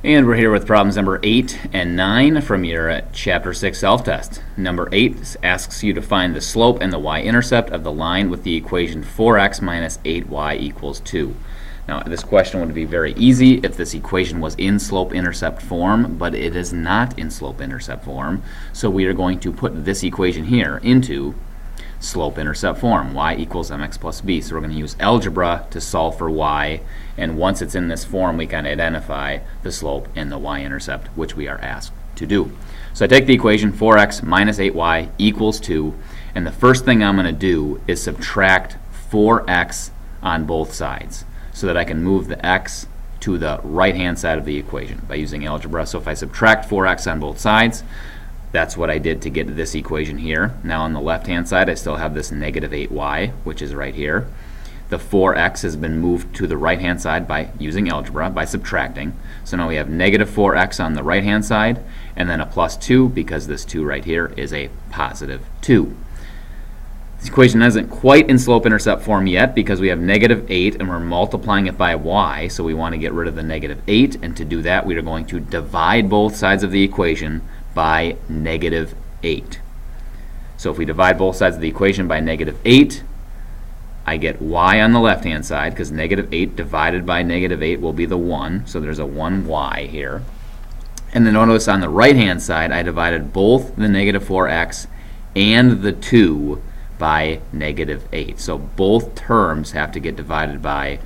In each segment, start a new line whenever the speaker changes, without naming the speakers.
And we're here with problems number 8 and 9 from your Chapter 6 self-test. Number 8 asks you to find the slope and the y-intercept of the line with the equation 4x minus 8y equals 2. Now, this question would be very easy if this equation was in slope-intercept form, but it is not in slope-intercept form. So we are going to put this equation here into slope-intercept form, y equals mx plus b. So we're going to use algebra to solve for y, and once it's in this form, we can identify the slope and the y-intercept, which we are asked to do. So I take the equation 4x minus 8y equals 2, and the first thing I'm going to do is subtract 4x on both sides so that I can move the x to the right-hand side of the equation by using algebra. So if I subtract 4x on both sides, that's what I did to get to this equation here. Now on the left-hand side, I still have this negative 8y, which is right here. The 4x has been moved to the right-hand side by using algebra, by subtracting. So now we have negative 4x on the right-hand side, and then a plus 2, because this 2 right here is a positive 2. This equation isn't quite in slope-intercept form yet because we have negative 8 and we're multiplying it by y, so we want to get rid of the negative 8, and to do that we are going to divide both sides of the equation by negative 8. So if we divide both sides of the equation by negative 8, I get y on the left-hand side, because negative 8 divided by negative 8 will be the 1, so there's a 1y here. And then notice on the right-hand side, I divided both the negative 4x and the 2 by negative 8. So both terms have to get divided by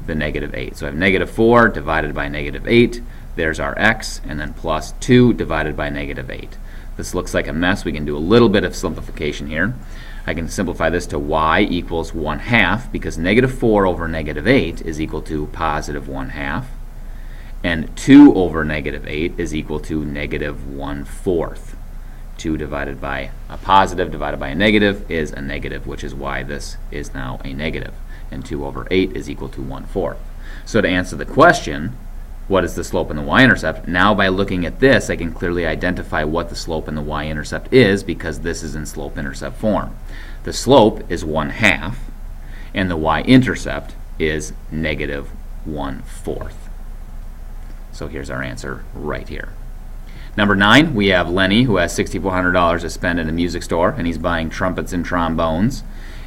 the negative 8. So I have negative 4 divided by negative 8. There's our x, and then plus 2 divided by negative 8. This looks like a mess. We can do a little bit of simplification here. I can simplify this to y equals 1/2, because negative 4 over negative 8 is equal to positive 1/2, and 2 over negative 8 is equal to negative 1/4. 2 divided by a positive divided by a negative is a negative, which is why this is now a negative. And 2 over 8 is equal to 1/4. So to answer the question, what is the slope and the y-intercept? Now by looking at this, I can clearly identify what the slope and the y-intercept is, because this is in slope-intercept form. The slope is 1/2, and the y-intercept is negative 1/4. So here's our answer right here. Number 9, we have Lenny, who has $6,400 to spend in a music store, and he's buying trumpets and trombones.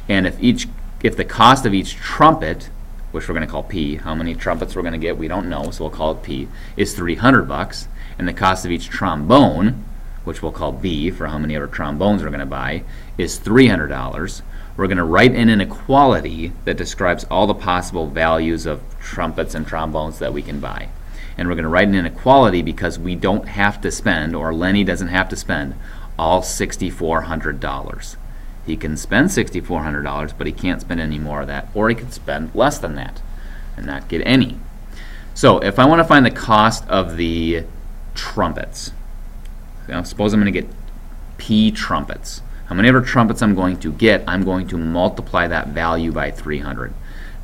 And if the cost of each trumpet, which we're going to call P, how many trumpets we're going to get, we don't know, so we'll call it P, is $300, and the cost of each trombone, which we'll call B for how many other trombones we're going to buy, is $300. We're going to write an inequality that describes all the possible values of trumpets and trombones that we can buy. And we're going to write an inequality because we don't have to spend, or Lenny doesn't have to spend, all $6,400. He can spend $6,400, but he can't spend any more of that, or he could spend less than that and not get any. So if I want to find the cost of the trumpets, suppose I'm going to get P trumpets. How many ever trumpets I'm going to get, I'm going to multiply that value by 300.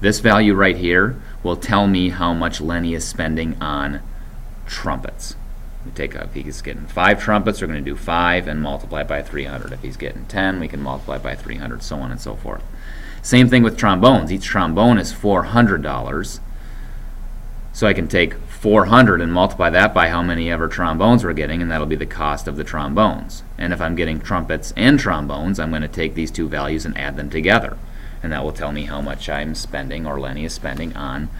This value right here will tell me how much Lenny is spending on trumpets. If he's getting 5 trumpets, we're going to do 5 and multiply by 300. If he's getting 10, we can multiply by 300, so on and so forth. Same thing with trombones. Each trombone is $400. So I can take 400 and multiply that by how many ever trombones we're getting, and that'll be the cost of the trombones. And if I'm getting trumpets and trombones, I'm going to take these two values and add them together. And that will tell me how much I'm spending, or Lenny is spending, on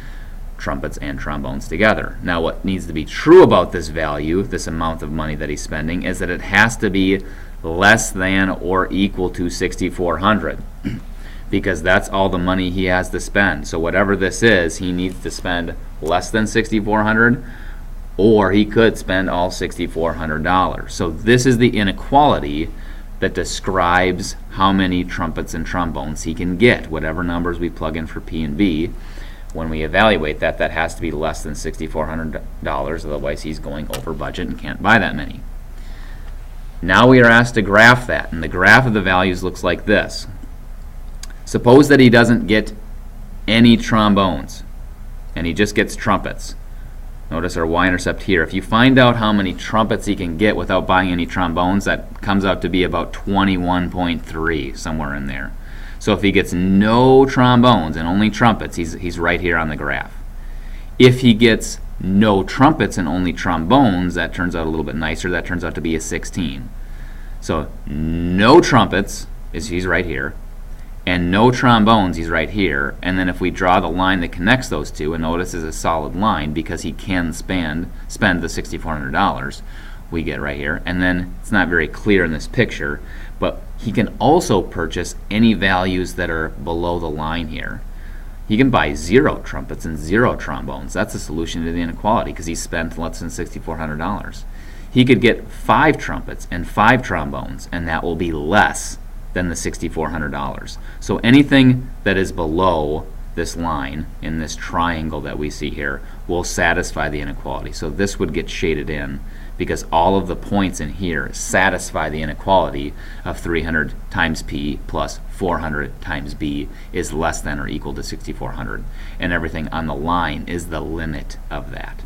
trumpets and trombones together. Now what needs to be true about this value, this amount of money that he's spending, is that it has to be less than or equal to $6,400 because that's all the money he has to spend. So whatever this is, he needs to spend less than $6,400, or he could spend all $6,400. So this is the inequality that describes how many trumpets and trombones he can get. Whatever numbers we plug in for P and B, when we evaluate that, that has to be less than $6,400, otherwise he's going over budget and can't buy that many. Now we are asked to graph that, and the graph of the values looks like this. Suppose that he doesn't get any trombones, and he just gets trumpets. Notice our y-intercept here. If you find out how many trumpets he can get without buying any trombones, that comes out to be about 21.3, somewhere in there. So if he gets no trombones and only trumpets, he's right here on the graph. If he gets no trumpets and only trombones, that turns out a little bit nicer. That turns out to be a 16. So no trumpets, he's right here, and no trombones, he's right here. And then if we draw the line that connects those two, and notice is a solid line because he can spend the $6,400, we get right here. And then it's not very clear in this picture, but he can also purchase any values that are below the line here. He can buy 0 trumpets and 0 trombones. That's a solution to the inequality because he spent less than $6,400. He could get 5 trumpets and 5 trombones, and that will be less than the $6,400. So anything that is below this line in this triangle that we see here will satisfy the inequality. So this would get shaded in because all of the points in here satisfy the inequality of 300 times P plus 400 times B is less than or equal to 6,400. And everything on the line is the limit of that.